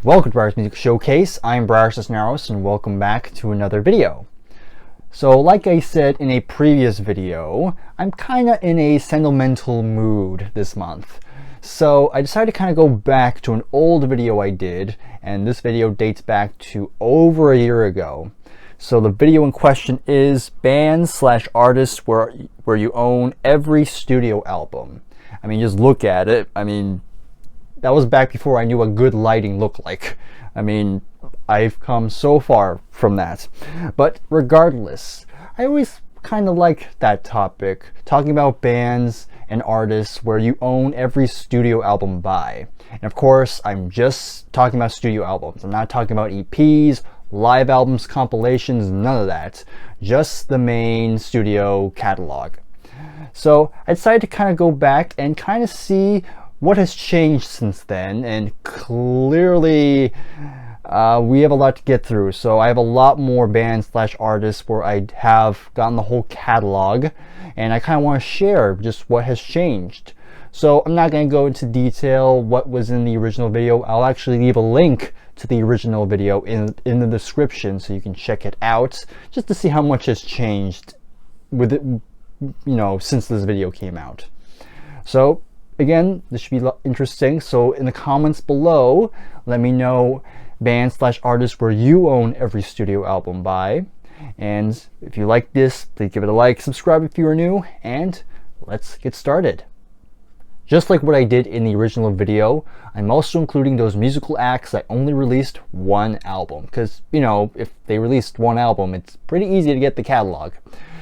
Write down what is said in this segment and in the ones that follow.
Welcome to Bryer's Music Showcase. I'm Bryer and welcome back to another video. So like I said in a previous video, I'm kinda in a sentimental mood this month. So I decided to kinda go back to an old video I did, and this video dates back to over a year ago. So the video in question is bands/artists where you own every studio album. I mean, just look at it. I mean, that was back before I knew what good lighting looked like. I mean, I've come so far from that. But regardless, I always kind of like that topic, talking about bands and artists where you own every studio album by. And of course, I'm just talking about studio albums. I'm not talking about EPs, live albums, compilations, none of that. Just the main studio catalog. So I decided to kind of go back and kind of see what has changed since then, and clearly we have a lot to get through. So I have a lot more bands/artists where I have gotten the whole catalog, and I kind of want to share just what has changed. So I'm not going to go into detail what was in the original video. I'll actually leave a link to the original video in the description so you can check it out, just to see how much has changed with it, since this video came out. So again, this should be interesting. So in the comments below, let me know bands/artists where you own every studio album by. And if you like this, please give it a like, subscribe if you are new, and let's get started. Just like what I did in the original video, I'm also including those musical acts that only released one album. Because, if they released one album, it's pretty easy to get the catalog.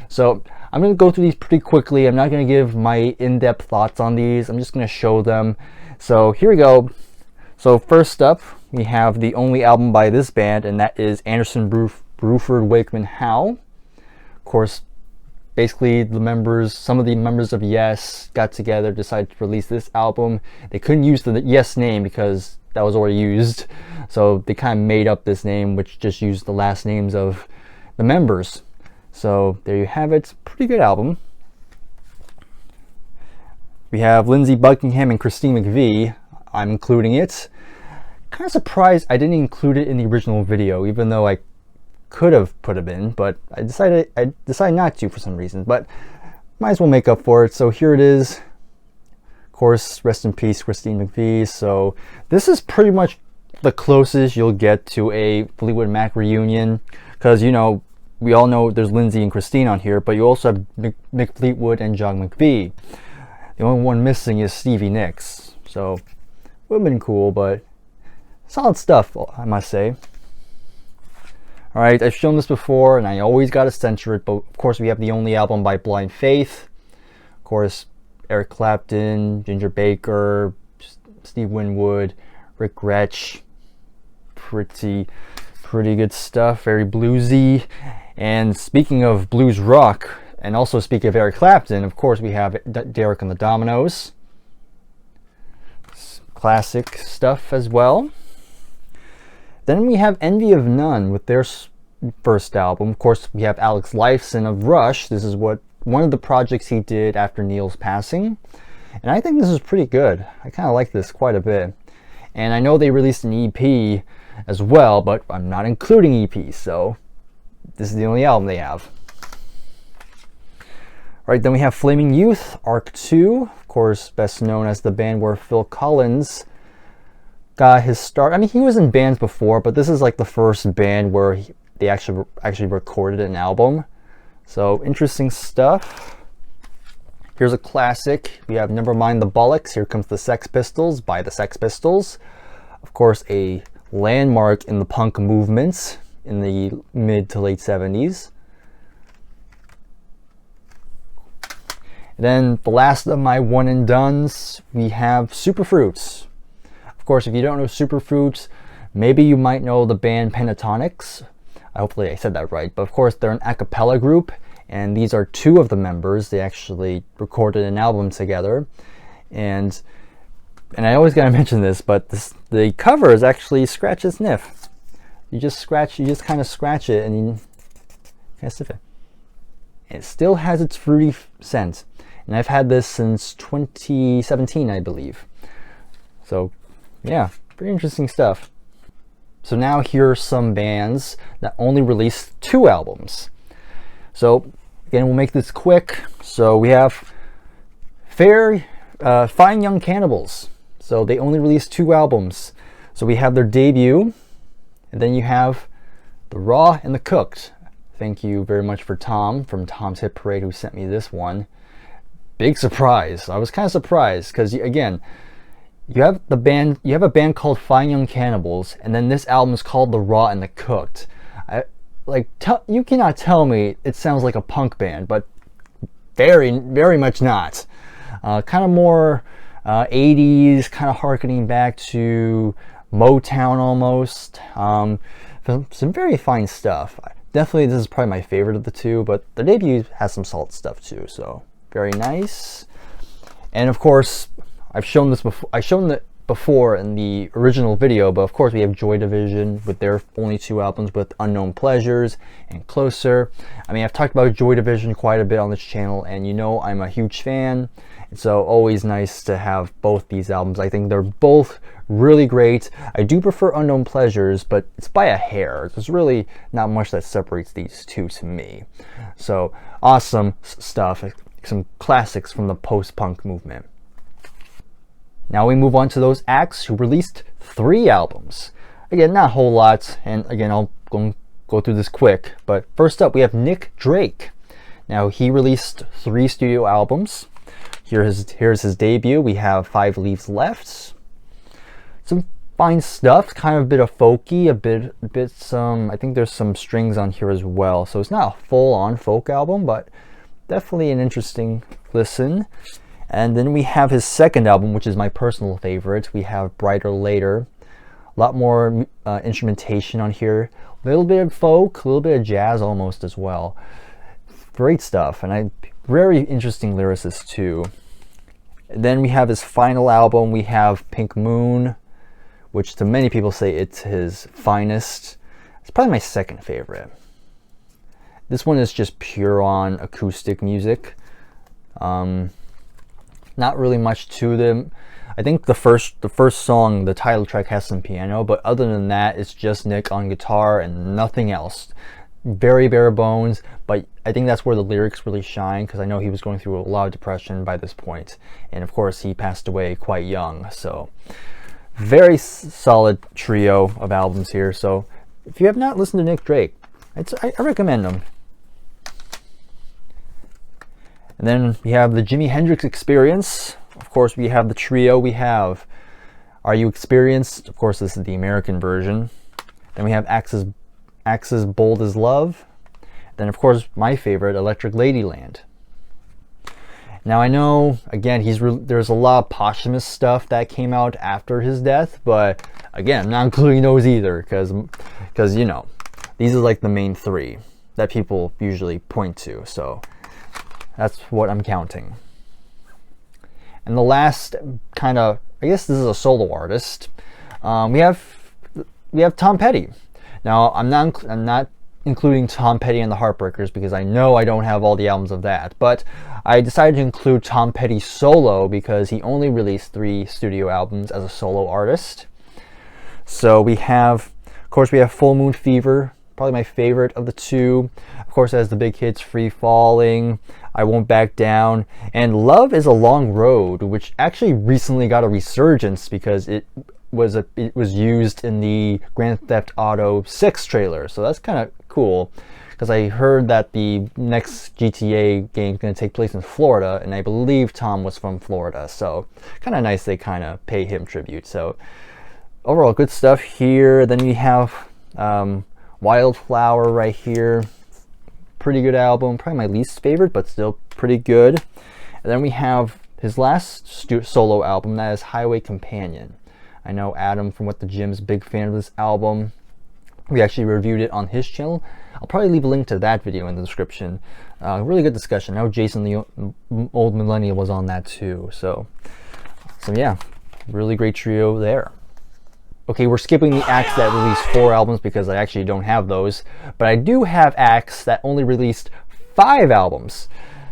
So I'm going to go through these pretty quickly. I'm not going to give my in-depth thoughts on these. I'm just going to show them. So here we go. So first up, we have the only album by this band, and that is Anderson, Bruford, Wakeman, Howe. Of course, basically some of the members of Yes got together, decided to release this album. They couldn't use the Yes name because that was already used. So they kind of made up this name, which just used the last names of the members. So there you have it. Pretty good album. We have Lindsey Buckingham and Christine McVie. I'm including it. Kind of surprised I didn't include it in the original video, even though I could have put it in, but I decided not to for some reason. But might as well make up for it. So here it is. Of course, rest in peace, Christine McVie. So this is pretty much the closest you'll get to a Fleetwood Mac reunion, because we all know there's Lindsey and Christine on here, but you also have Mick Fleetwood and John McVie. The only one missing is Stevie Nicks. So, would have been cool, but solid stuff, I must say. Alright, I've shown this before, and I always gotta censor it, but of course we have the only album by Blind Faith. Of course, Eric Clapton, Ginger Baker, Steve Winwood, Rick Gretsch. Pretty good stuff, very bluesy. And speaking of blues rock, and also speaking of Eric Clapton, of course we have Derek and the Dominoes. Classic stuff as well. Then we have Envy of None with their first album. Of course we have Alex Lifeson of Rush. This is one of the projects he did after Neil's passing. And I think this is pretty good. I kind of like this quite a bit. And I know they released an EP as well, but I'm not including EPs, so this is the only album they have. Alright, then we have Flaming Youth, Arc 2, of course best known as the band where Phil Collins got his start. I mean, he was in bands before, but this is like the first band where they actually recorded an album. So interesting stuff. Here's a classic. We have Nevermind the Bollocks, Here Comes the Sex Pistols by the Sex Pistols. Of course, a landmark in the punk movements in the mid to late 70s. And then the last of my one and dones, we have Superfruits. Of course, if you don't know Superfruits, maybe you might know the band Pentatonics. Hopefully I said that right. But of course, they're an a cappella group, and these are two of the members. They actually recorded an album together. And I always gotta mention this, but the cover is actually Scratch and Sniff. You just kind of scratch it and you kind of sniff it. It still has its fruity scent. And I've had this since 2017, I believe. So yeah, pretty interesting stuff. So now here are some bands that only released 2 albums. So again, we'll make this quick. So we have Fine Young Cannibals. So they only released 2 albums. So we have their debut, and then you have the Raw and the Cooked. Thank you very much for Tom from Tom's Hit Parade who sent me this one. Big surprise. I was kind of surprised because again, you have a band called Fine Young Cannibals, and then this album is called The Raw and the Cooked. You cannot tell me it sounds like a punk band, but very, very much not. Kind of more 80s, kind of harkening back to Motown almost. Some very fine stuff. Definitely, this is probably my favorite of the 2, but the debut has some solid stuff too, so very nice. And of course, I've shown it before in the original video, but of course we have Joy Division with their only 2 albums, with Unknown Pleasures and Closer. I mean, I've talked about Joy Division quite a bit on this channel, and you know I'm a huge fan, and so always nice to have both these albums. I think they're both really great. I do prefer Unknown Pleasures, but it's by a hair. There's really not much that separates these 2 to me. So awesome stuff, some classics from the post-punk movement. Now we move on to those acts who released 3 albums. Again, not a whole lot, and again, I'll go through this quick. But first up, we have Nick Drake. Now he released 3 studio albums. Here's his debut. We have 5 Leaves Left. Some fine stuff, kind of a bit of folky, a bit some. I think there's some strings on here as well. So it's not a full-on folk album, but definitely an interesting listen. And then we have his second album, which is my personal favorite. We have Brighter Later. A lot more instrumentation on here. A little bit of folk, a little bit of jazz almost as well. Great stuff, and very interesting lyricist too. And then we have his final album. We have Pink Moon, which to many people say it's his finest. It's probably my second favorite. This one is just pure on acoustic music. Not really much to them. I think the first song, the title track, has some piano, but other than that, it's just Nick on guitar and nothing else. Very bare bones, but I think that's where the lyrics really shine, because I know he was going through a lot of depression by this point, and of course he passed away quite young. So very solid trio of albums here. So if you have not listened to Nick Drake, I recommend them. And then we have the Jimi Hendrix Experience. Of course, we have the trio. We have Are You Experienced? Of course, this is the American version. Then we have Axe's Bold as Love. Then, of course, my favorite, Electric Ladyland. Now, I know, again, there's a lot of posthumous stuff that came out after his death, but again, I'm not including those either, because you know, these are like the main 3 that people usually point to. So that's what I'm counting. And the last kind of, I guess this is a solo artist. We have Tom Petty. Now I'm not including Tom Petty and the Heartbreakers because I know I don't have all the albums of that. But I decided to include Tom Petty solo because he only released 3 studio albums as a solo artist. So we have, of course, we have Full Moon Fever. Probably my favorite of the 2. Of course, it has the big hits Free Falling, I Won't Back Down, and Love Is a Long Road, which actually recently got a resurgence because it was used in the Grand Theft Auto 6 trailer. So that's kind of cool, because I heard that the next GTA game is going to take place in Florida, and I believe Tom was from Florida. So kind of nice they kind of pay him tribute. So overall, good stuff here. Then we have Wildflower right here. Pretty good album, probably my least favorite, but still pretty good. And then we have his last solo album, that is Highway Companion. I know Adam from What the Gym's a big fan of this album. We actually reviewed it on his channel. I'll probably leave a link to that video in the description. Really good discussion. I know Jason, the old millennial, was on that too. So yeah, really great trio there. Okay, we're skipping the acts that released 4 albums because I actually don't have those. But I do have acts that only released 5 albums.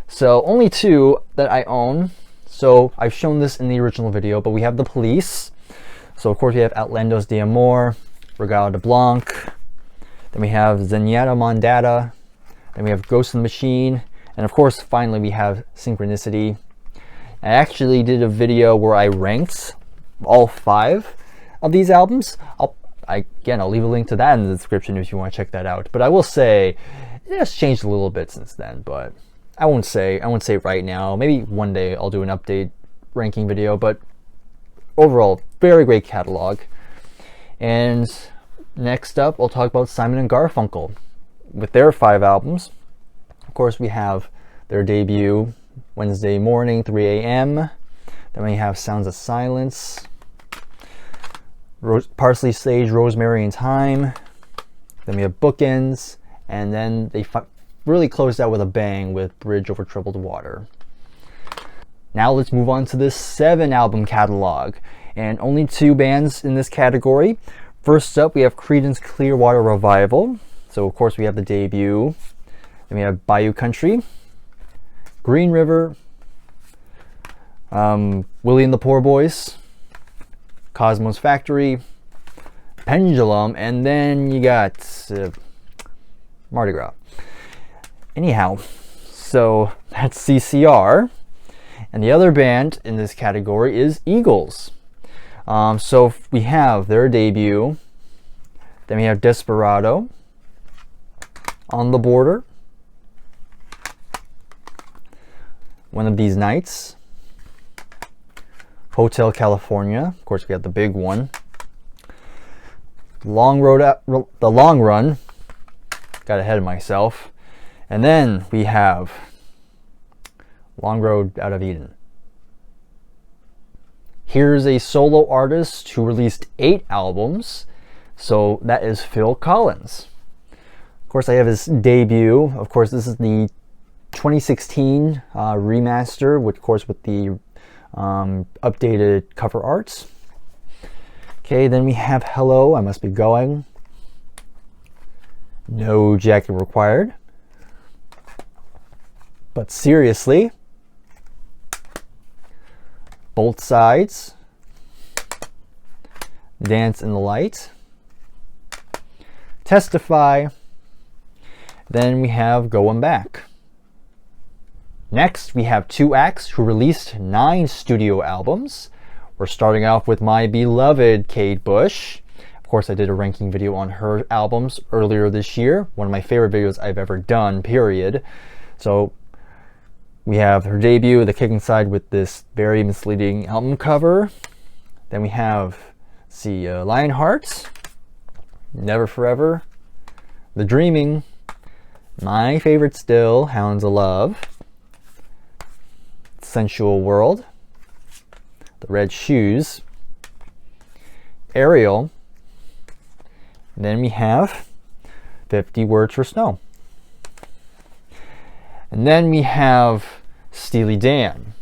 So only 2 that I own. So I've shown this in the original video, but we have The Police. So of course we have Outlandos de Amor, Regalo de Blanc. Then we have Zenyatta Mondata. Then we have Ghost in the Machine. And of course, finally, we have Synchronicity. I actually did a video where I ranked all 5 of these albums. I'll leave a link to that in the description if you want to check that out. But I will say, it has changed a little bit since then, but I won't say right now. Maybe one day I'll do an update ranking video, but overall, very great catalog. And next up, I'll talk about Simon and Garfunkel with their 5 albums. Of course, we have their debut, Wednesday Morning, 3 a.m. Then we have Sounds of Silence, Parsley, Sage, Rosemary, and Thyme. Then we have Bookends, and then they really closed out with a bang with Bridge Over Troubled Water. Now let's move on to this 7 album catalog, and only 2 bands in this category. First up, we have Creedence Clearwater Revival. So of course we have the debut. Then we have Bayou Country, Green River, Willie and the Poor Boys, Cosmo's Factory, Pendulum, and then you got Mardi Gras. Anyhow, so that's CCR. And the other band in this category is Eagles. So we have their debut. Then we have Desperado, On the Border, One of These Nights, Hotel California. Of course, we got the big one. The Long Run. Got ahead of myself. And then we have Long Road Out of Eden. Here's a solo artist who released 8 albums. So that is Phil Collins. Of course, I have his debut. Of course, this is the 2016 remaster, with, of course, with the updated cover arts. Okay, then we have Hello, I Must Be Going. No Jacket Required. But Seriously. Both Sides. Dance in the Light. Testify. Then we have Going Back. Next, we have 2 acts who released 9 studio albums. We're starting off with my beloved Kate Bush. Of course, I did a ranking video on her albums earlier this year. One of my favorite videos I've ever done, period. So we have her debut, The Kicking Side, with this very misleading album cover. Then we have, Lionheart, Never Forever, The Dreaming, my favorite still, Hounds of Love, Sensual World, The Red Shoes, Ariel. Then we have 50 Words for Snow. And then we have Steely Dan.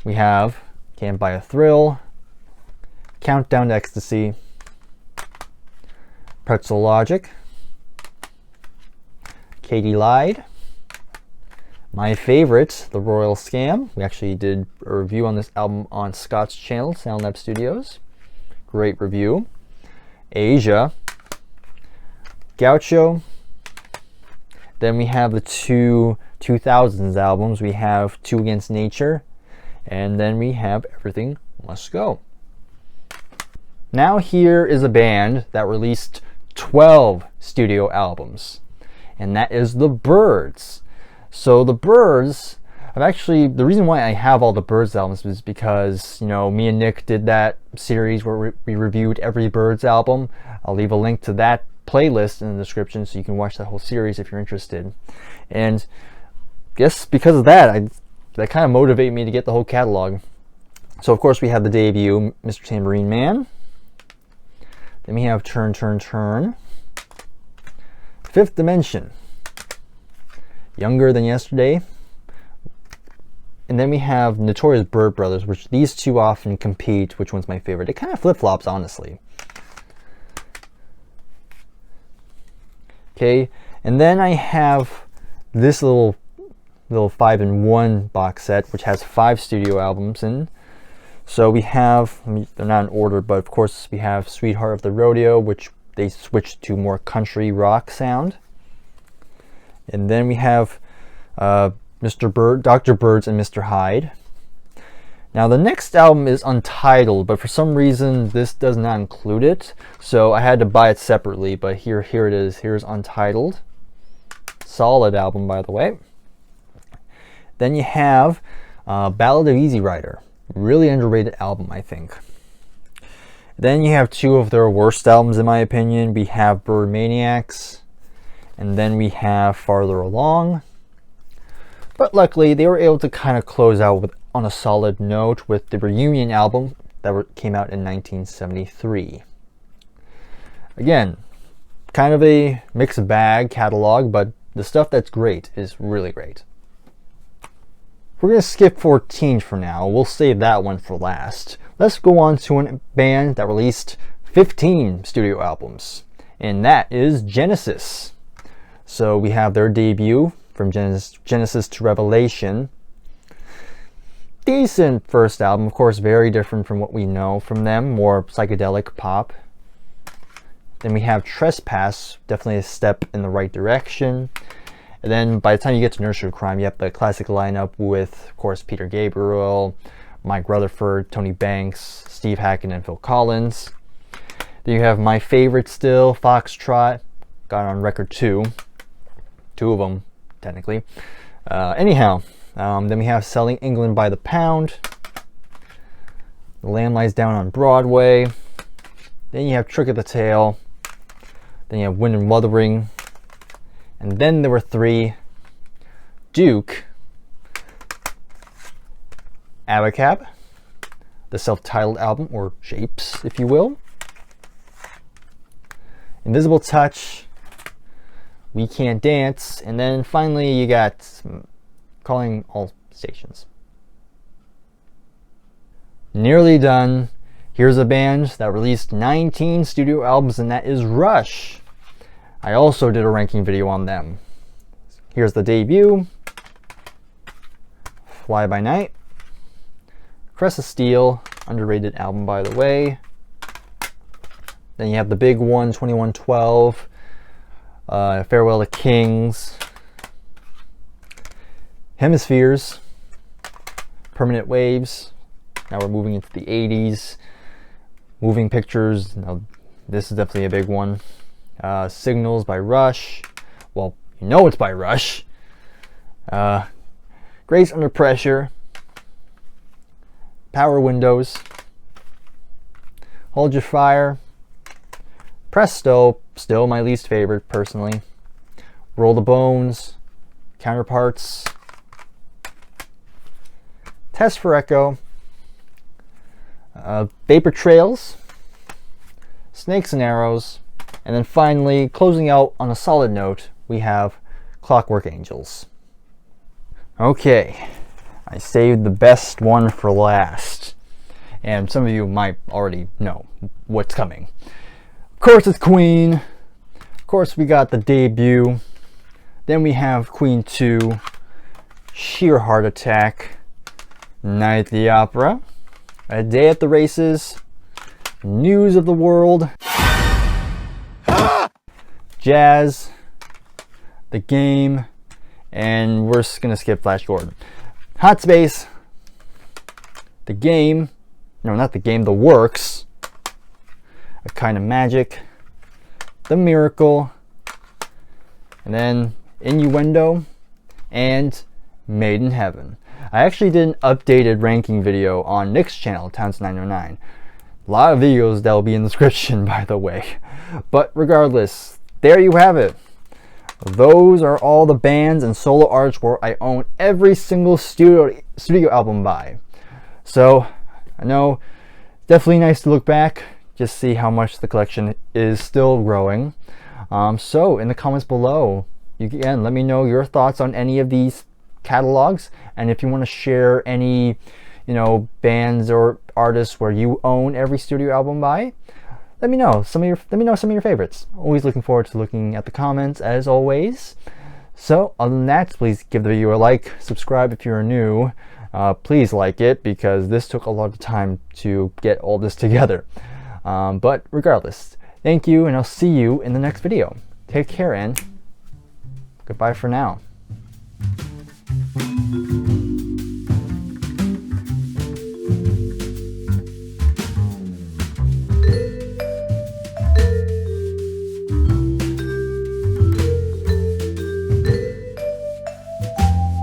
We have Can't Buy a Thrill, Countdown to Ecstasy, Pretzel Logic, Katie Lied, my favorite, The Royal Scam. We actually did a review on this album on Scott's channel, SoundLab Studios. Great review. Asia, Gaucho. Then we have the 2 2000s albums. We have Two Against Nature, and then we have Everything Must Go. Now here is a band that released 12 studio albums, and that is the Byrds. So the Byrds, the reason why I have all the Byrds albums is because, me and Nick did that series where we reviewed every Byrds album. I'll leave a link to that playlist in the description so you can watch that whole series if you're interested. And guess because of that, that kind of motivated me to get the whole catalog. So of course we have the debut, Mr. Tambourine Man. Then we have Turn, Turn, Turn. Fifth Dimension, Younger Than Yesterday. And then we have Notorious Byrd Brothers, which these two often compete, which one's my favorite. It kind of flip-flops, honestly. Okay, and then I have this little 5-in-1 box set, which has 5 studio albums in. So we have, they're not in order, but of course we have Sweetheart of the Rodeo, which they switched to more country rock sound. And then we have Mr. Bird, Dr. Birds and Mr. Hyde. Now the next album is Untitled, but for some reason this does not include it, so I had to buy it separately, but here it is. Here's Untitled. Solid album, by the way. Then you have Ballad of Easy Rider. Really underrated album, I think. Then you have two of their worst albums, in my opinion. We have Bird Maniacs, and then we have Farther Along. But luckily, they were able to kind of close out on a solid note with the Reunion album that came out in 1973. Again, kind of a mixed bag catalog, but the stuff that's great is really great. We're going to skip 14 for now. We'll save that one for last. Let's go on to a band that released 15 studio albums, and that is Genesis. So we have their debut from Genesis to Revelation. Decent first album, of course, very different from what we know from them, more psychedelic pop. Then we have Trespass, definitely a step in the right direction. And then by the time you get to Nursery Crime, you have the classic lineup with, of course, Peter Gabriel, Mike Rutherford, Tony Banks, Steve Hackett, and Phil Collins. Then you have my favorite still, Foxtrot, got on record two of them, technically. Then we have Selling England by the Pound. The Lamb Lies Down on Broadway. Then you have Trick of the Tail. Then you have Wind and Wuthering. And then there were three: Duke, Abacab, the self-titled album, or Shapes, if you will, Invisible Touch, We Can't Dance, and then finally you got Calling All Stations. Nearly done. Here's a band that released 19 studio albums, and that is Rush. I also did a ranking video on them. Here's the debut, Fly By Night, Crest of Steel, underrated album by the way. Then you have the big one, 2112, Farewell to Kings, Hemispheres, Permanent Waves. Now we're moving into the 80s. Moving Pictures, now this is definitely a big one. Signals by Rush. Well, you know it's by Rush. Grace Under Pressure. Power Windows. Hold Your Fire. Presto, still my least favorite personally. Roll the Bones. Counterparts. Test for Echo. Vapor Trails. Snakes and Arrows. And then finally, closing out on a solid note, we have Clockwork Angels. Okay, I saved the best one for last. And some of you might already know what's coming. Of course it's Queen. Of course we got the debut. Then we have Queen 2, Sheer Heart Attack, Night at the Opera, A Day at the Races, News of the World, Jazz, The Game, and we're just gonna skip Flash Gordon. Hot Space, The Game, no, not The Game, The Works, A Kind of Magic, The Miracle, and then Innuendo, and Made in Heaven. I actually did an updated ranking video on Nick's channel, Towns909. A lot of videos that will be in the description, by the way. But regardless, there you have it. Those are all the bands and solo artists where I own every single studio album by. So I know, definitely nice to look back, just see how much the collection is still growing. So in the comments below, again, let me know your thoughts on any of these catalogs, and if you want to share any, bands or artists where you own every studio album by, let me know some of your favorites. Always looking forward to looking at the comments as always. So other than that, please give the video a like, subscribe if you're new. please like it, because this took a lot of time to get all this together. But regardless, thank you, and I'll see you in the next video. Take care, and goodbye for now.